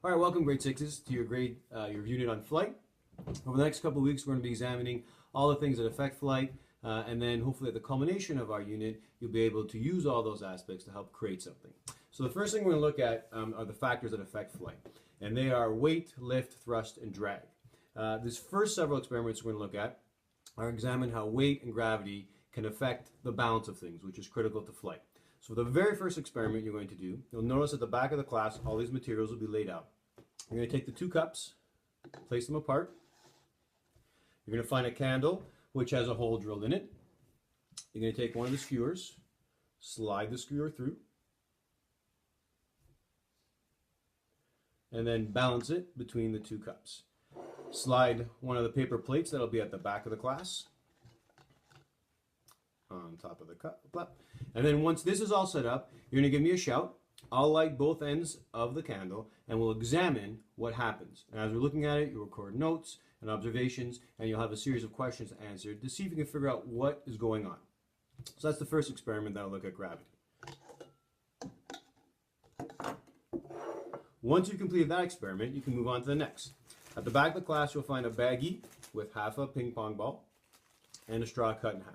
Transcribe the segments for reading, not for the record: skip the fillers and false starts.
All right, welcome grade sixes to your unit on flight. Over the next couple of weeks, we're going to be examining all the things that affect flight, and then hopefully at the culmination of our unit, you'll be able to use all those aspects to help create something. So the first thing we're going to look at are the factors that affect flight, and they are weight, lift, thrust, and drag. These first several experiments we're going to look at are examine how weight and gravity can affect the balance of things, which is critical to flight. So the very first experiment you're going to do, you'll notice at the back of the class, all these materials will be laid out. You're going to take the two cups, place them apart. You're going to find a candle which has a hole drilled in it. You're going to take one of the skewers, slide the skewer through, and then balance it between the two cups. Slide one of the paper plates that'll be at the back of the class on top of the cup. And then once this is all set up, you're going to give me a shout. I'll light both ends of the candle and we'll examine what happens. And as we're looking at it, you'll record notes and observations, and you'll have a series of questions answered to see if you can figure out what is going on. So that's the first experiment that'll look at gravity. Once you've completed that experiment, you can move on to the next. At the back of the class, you'll find a baggie with half a ping pong ball and a straw cut in half.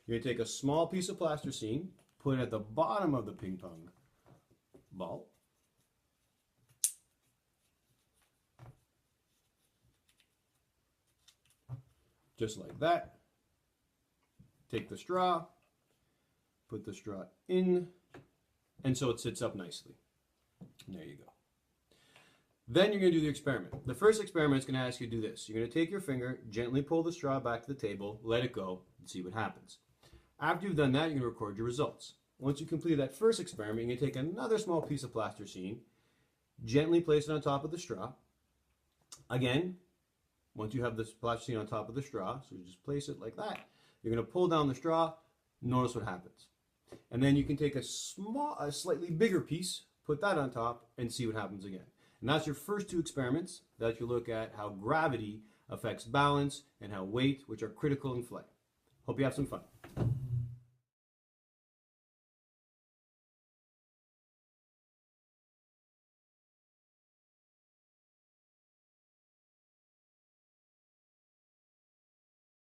You're going to take a small piece of plasticine, put it at the bottom of the ping pong ball. Just like that. Take the straw, put the straw in, and so it sits up nicely. And there you go. Then you're going to do the experiment. The first experiment is going to ask you to do this. You're going to take your finger, gently pull the straw back to the table, let it go, and see what happens. After you've done that, you're going to record your results. Once you complete that first experiment, you're going to take another small piece of plasticine, gently place it on top of the straw. Again, once you have this plasticine on top of the straw, so you just place it like that, you're going to pull down the straw, notice what happens. And then you can take a slightly bigger piece, put that on top, and see what happens again. And that's your first two experiments that you look at how gravity affects balance and how weight, which are critical in flight. Hope you have some fun.